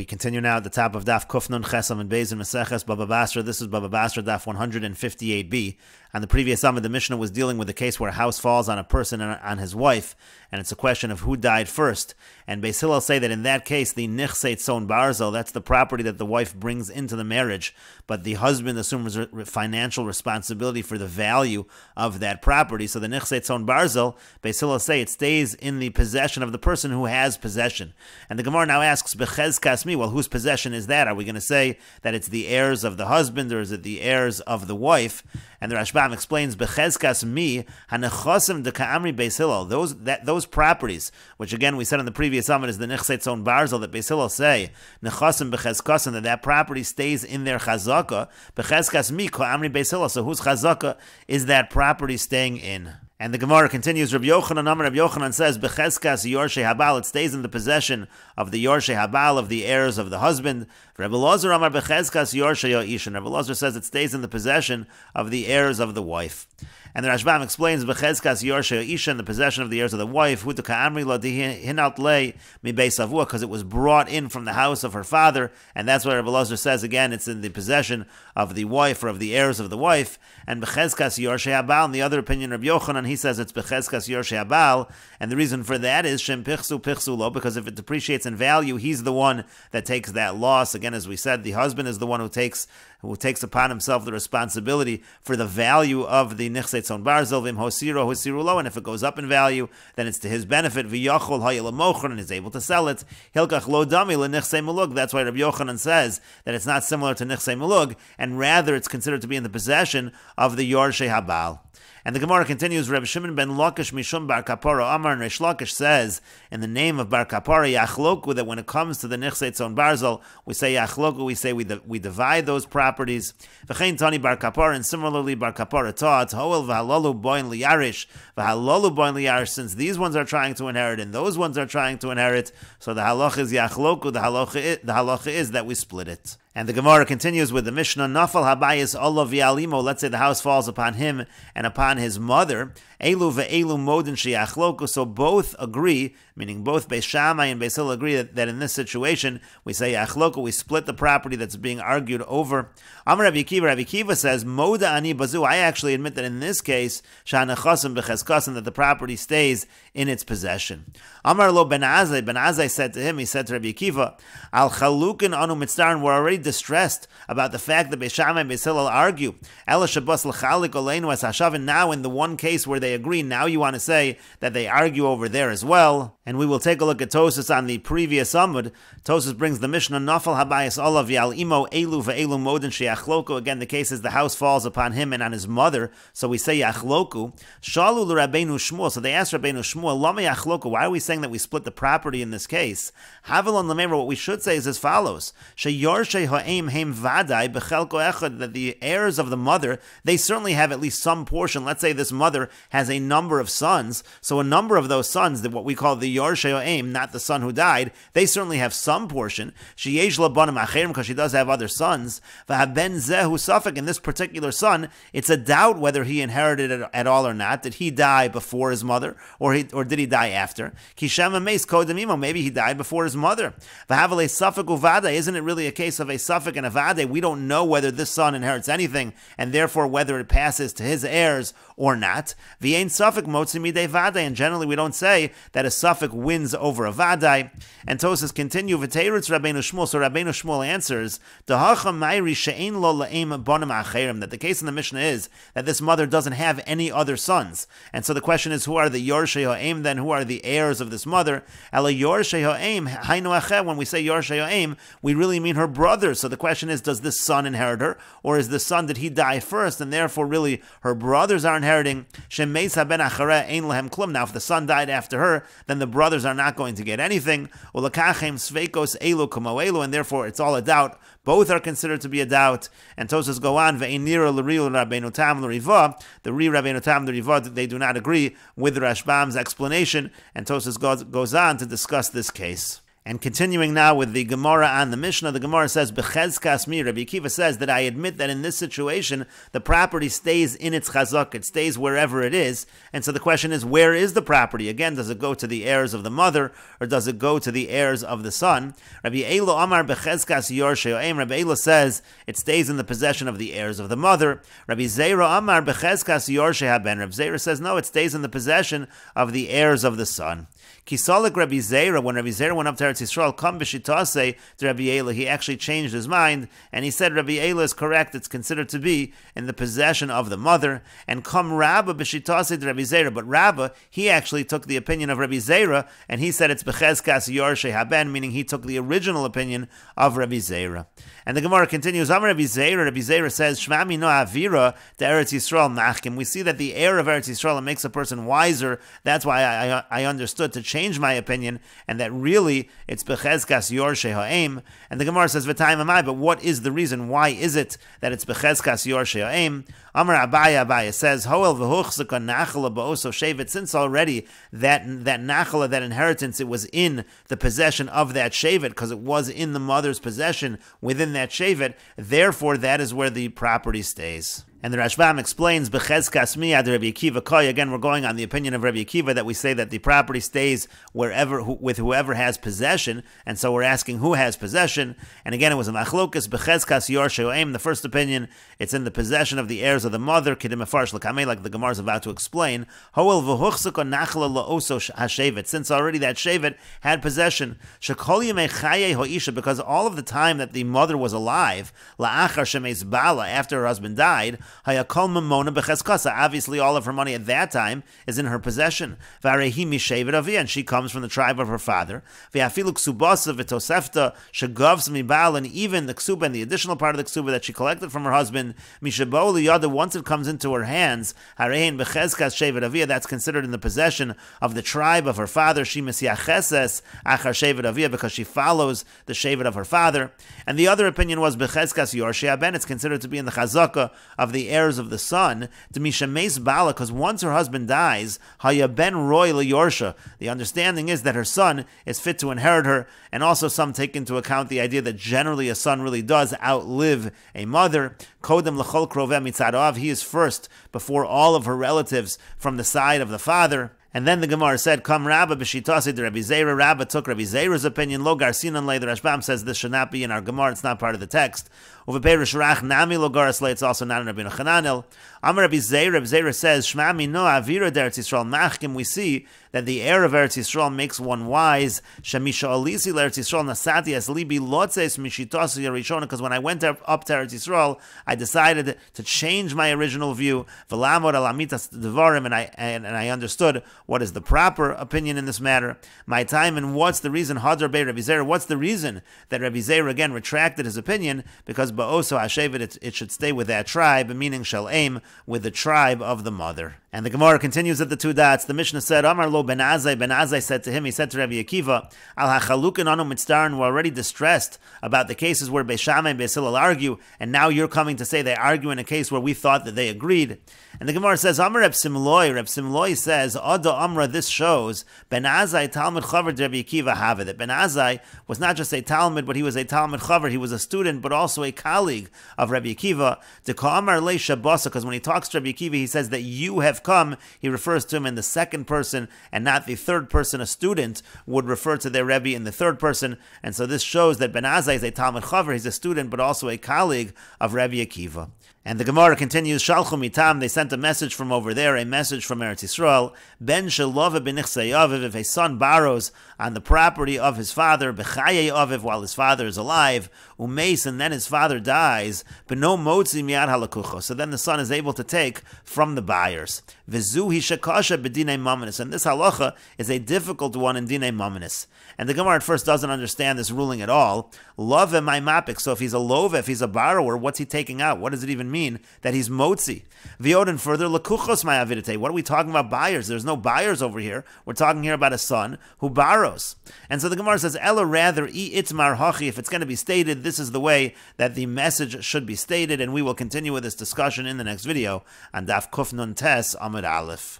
We continue now at the top of Daf Kufnun Chesam and Beis in Meseches Bava Basra. This is Bava Basra Daf 158b. On the previous Amud, the Mishnah was dealing with a case where a house falls on a person and on his wife, and it's a question of who died first. And Beis Hillel say that in that case, the Nichseit Son Barzel, that's the property that the wife brings into the marriage, but the husband assumes financial responsibility for the value of that property. So the Nichseit Son Barzel, Beis Hillel say it stays in the possession of the person who has possession. And the Gemara now asks, Bechezkas mi, well, whose possession is that? Are we going to say that it's the heirs of the husband, or is it the heirs of the wife? And the Rashbam explains, Bechezkas mi, hanechosim de ka'amri Beis Hillel, those properties, which again we said in the previous Amud is the Nichseit Son Barzel, that Beis Hillel say, nechosim bechezkasim, that property stays in their chazaka, Bechezkas mi, ka'amri Beis Hillel, so whose chazaka is that property staying in? And the Gemara continues, Rabbi Yochanan says, Bechezkas Yorshei Habal, it stays in the possession of the Yorshei Habal, of the heirs of the husband. Rabbi Lozer Amar Bechezkas Yorshei Ya'ishan. Rabbi Lozer says it stays in the possession of the heirs of the wife. And the Rashbam explains, Bechezkas Yorshei Ya'ishan, the possession of the heirs of the wife, Huta Ka'amri Lo Hinalt Le Mi Beis Avua, because it was brought in from the house of her father, and that's why Rabbi Lozer says, again, it's in the possession of the wife, or of the heirs of the wife. And Bechezkas Yorshei Habal, in the other opinion, Rabbi Yochanan, he says it's Bechezkas Yorshei Habal, and the reason for that is Shem Pichsu Lo, because if it depreciates in value, he's the one that takes that loss. Again, as we said, the husband is the one who takes upon himself the responsibility for the value of the Nichseit Son Barzel, Vim Hosiro Hosiru Lo, and if it goes up in value, then it's to his benefit, V'yachol Hayelamocher, and is able to sell it. Hilkach Lo Dami LeNichsei Mulug, that's why Rabbi Yochanan says that it's not similar to Nichsei Mulug, and rather it's considered to be in the possession of the Yorshei Habal. And the Gemara continues, Reb Shimon ben Lakish Mishum Bar Kapara Amar, and Reish Lakish says, in the name of Bar Kapara, Yachloku, that when it comes to the Nichseit Son Barzel, we say Yachloku, we say we divide those properties. V'chein Tani Bar Kapara, and similarly Bar Kapara taught, Hoel v'halolu boin liyarish, v'halolu boin liyarish, since these ones are trying to inherit and those ones are trying to inherit, so the halacha is Yachloku, the halacha is that we split it. And the Gemara continues with the Mishnah, Nafal habayis olav yalimo, let's say the house falls upon him and upon his mother, Elu ve'elu modin she'achloku, so both agree, meaning both Beis Shammai and Beis Hillel agree that in this situation, we say achloku, we split the property that's being argued over. Amar Rabbi Kiva says, Moda ani bazu, I actually admit that in this case, sha'nechasim b'chezkasim, that the property stays in its possession. Amar lo Ben Azai said to him, he said to Rabbi Kiva, Al chalukin anu mitzdarin, we're already distressed about the fact that Beis Shammai and Beis Hillel argue. Ela shabas l'chalik oleinu as hashavin, now in the one case where they agree, now you want to say that they argue over there as well. And we will take a look at Tosas on the previous Amud. Tosas brings the Mishnah, Nafal habayis olav yal imo elu ve'elu modin she'achloku. Again, the case is the house falls upon him and on his mother, so we say yachloku. Shalu l'Rabbeinu Shmuel, so they asked Rabbeinu Shmuel, lama yachloku, why are we saying that we split the property in this case? Havelon l'meimra, what we should say is as follows, she'yorshei ha'em heim vadai b'chelko echad, that the heirs of the mother, they certainly have at least some portion. Let's say this mother has a number of sons, so a number of those sons, that what we call the Yorshei Ha'em, not the son who died, they certainly have some portion. Sheyesh labanim acherim, because she does have other sons. V'haben zehu safek, in this particular son, it's a doubt whether he inherited it at all or not. Did he die before his mother, or did he die after? Kishama meis kodem imo, maybe he died before his mother. V'havale safek uvada, isn't it really a case of a safek and a vade? We don't know whether this son inherits anything, and therefore whether it passes to his heirs or not. V'yein safek motzi midei vade, and generally we don't say that a safek wins over a vadai. And Tosas continue, v'teirutz Rabbeinu Shmuel, so Rabbeinu Shmuel answers, Dehacha mayri she'ein lo la'em bonim acherim, that the case in the Mishnah is that this mother doesn't have any other sons. And so the question is, who are the Yorshei Ha'em then? Who are the heirs of this mother? Ela Yorshei Ha'em, hainu acher, when we say Yorshei Ha'em, we really mean her brother. So the question is, does this son inherit her? Or is this son, did he die first, and therefore really her brothers are inheriting? Shem meisa ben achareh ein lehem klum. Now if the son died after her, then the brothers are not going to get anything. Ulakachem sveikos elu kamo elu, and therefore it's all a doubt. Both are considered to be a doubt. And Tosas go on, ve'inira l'riu Rabbeinu Tam l'riva, the Ri Rabbeinu Tam l'riva, they do not agree with Rashbam's explanation, and Tosas goes on to discuss this case. And continuing now with the Gemara and the Mishnah, the Gemara says, B'chezkas mi, Rabbi Akiva says that I admit that in this situation, the property stays in its chazak, it stays wherever it is. And so the question is, where is the property? Again, does it go to the heirs of the mother, or does it go to the heirs of the son? Rabbi Elo Amar B'chezkas Yorshei Ha'em, Rabbi Elo says it stays in the possession of the heirs of the mother. Rabbi Zera Amar B'chezkas Yorshei Haben, Rabbi Zera says no, it stays in the possession of the heirs of the son. Kisalik Rabbi Zera, when Rabbi Zera went up to Eretz Yisrael, come b'shitase to Rabbi Ela, he actually changed his mind, and he said Rabbi Ela is correct, it's considered to be in the possession of the mother. And come Rabba b'shitase to Rabbi Zera, but Rabba, he actually took the opinion of Rabbi Zera, and he said it's b'chezkas yorshei haben, meaning he took the original opinion of Rabbi Zera. And the Gemara continues, Amar Rabbi Zera says, Shma mino avira to Eretz Yisrael machkim. We see that the heir of Eretz Yisrael makes a person wiser. That's why I understood to change my opinion, and that really it's bechezkas yorshei ha'em. And the Gemara says, V'tayim amai, but what is the reason? Why is it that it's bechezkas yorshei ha'em? Amar Abaya says, Hoel v'huchzaka nachala ba'oso shevet. Since already that nachala, that inheritance, it was in the possession of that shevet, because it was in the mother's possession within that shevet, therefore that is where the property stays. And the Rashbam explains, B'chezkas mi ad Rabbi Akiva koi. Again, we're going on the opinion of Rabbi Akiva that we say that the property stays wherever, with whoever has possession, and so we're asking who has possession. And again, it was a machlokas, B'chezkas yorshei ha'em. The first opinion, it's in the possession of the heirs of the mother, Kedim Mefarsh l'kamei, like the Gemara is about to explain. Hoel v'huchzaka nachla la'oso hashevet. Since already that shevet had possession, Shekol yemei chayei ha'isha, because all of the time that the mother was alive, la'achar shemeis bala, after her husband died, Hayakol Mamona b'chezkasa. Obviously, all of her money at that time is in her possession. V'arehi mishevet avia, and she comes from the tribe of her father. V'afilu ksubasa v'tosefta shegavs mibal, and even the ksuba and the additional part of the ksuba that she collected from her husband, mishabo liyada, once it comes into her hands, harein b'chezkas shevet avia, that's considered in the possession of the tribe of her father. She misyacheses achar shevet avia, because she follows the shevet of her father. And the other opinion was b'chezkas yorshei haben, it's considered to be in the chazaka of the heirs of the son, to mishameis bala, because once her husband dies, haya ben roy leyorsha. The understanding is that her son is fit to inherit her, and also some take into account the idea that generally a son really does outlive a mother. Kodem l'chol kroveh mitzadav, he is first before all of her relatives from the side of the father. And then the Gemara said, Come Rabba b'shitasi de Rabbi Zera. Rabba took Rabbi Zera's opinion. Lo garsinan le. The Rashbam says this should not be in our Gemara. It's not part of the text. Uveperish rach nami lo garas le. It's also not in Rabbi Chananel. Amar Rabbi Zera. Rabbi Zera says, Shma mino avira de Eretz Yisrael machkim. We see that the heir of Eretz Yisrael makes one wise. Shemisha alisi le Eretz Yisrael nasati as libi lotzes mishitasi yarishona. Because when I went up to Eretz Yisrael, I decided to change my original view. V'lamod alamitas devarim, and I understood what is the proper opinion in this matter. My time, and what's the reason? Hadar be Rabbi Zera. What's the reason that Rabbi Zera again retracted his opinion? Because ba'oso hashevet, it should stay with that tribe, meaning shall aim with the tribe of the mother. And the Gemara continues at the two dots. The Mishnah said, Amar lo ben Azai. Ben Azai said to him, he said to Rabbi Akiva, Al hachalukin anu mitzdarin, we're already distressed about the cases where Beis Shammai and Beis Hillel argue, and now you're coming to say they argue in a case where we thought that they agreed. And the Gemara says, Amar Reb Simloi. Reb Simloi says, Ada Amra, this shows, Ben Azai Talmud Chaver Rabbi Akiva Haved. That Ben Azai was not just a Talmud, but he was a Talmud Chaver. He was a student, but also a colleague of Rabbi Akiva. De Ka'amar Le Shabasa, because when he talks to Rabbi Akiva, he says that you have come. He refers to him in the second person and not the third person. A student would refer to their Rebbe in the third person. And so this shows that Ben Azai is a Talmud Chaver. He's a student, but also a colleague of Rabbi Akiva. And the Gemara continues, Shalchu mitam, they sent a message from over there, a message from Eretz Yisrael. Ben shelove b'nichsei aviv, if a son borrows on the property of his father, b'chayei aviv, while his father is alive, umeis, and then his father dies, b'no motzi miad halakucho, so then the son is able to take from the buyers. V'zu hishakasha b'dinei mamanis, and this halacha is a difficult one in dinei mamanis. And the Gemara at first doesn't understand this ruling at all. Love my mapik, so if he's a love, if he's a borrower, what's he taking out? What does it even mean that he's motzi? V'odin further, lakuchos ma'avidite. What are we talking about buyers? There's no buyers over here. We're talking here about a son who borrows. And so the Gemara says, Ella rather, itmar hachi, if it's going to be stated, this is the way that the message should be stated, and we will continue with this discussion in the next video on Daf Kuf Nun Tes Amud Aleph.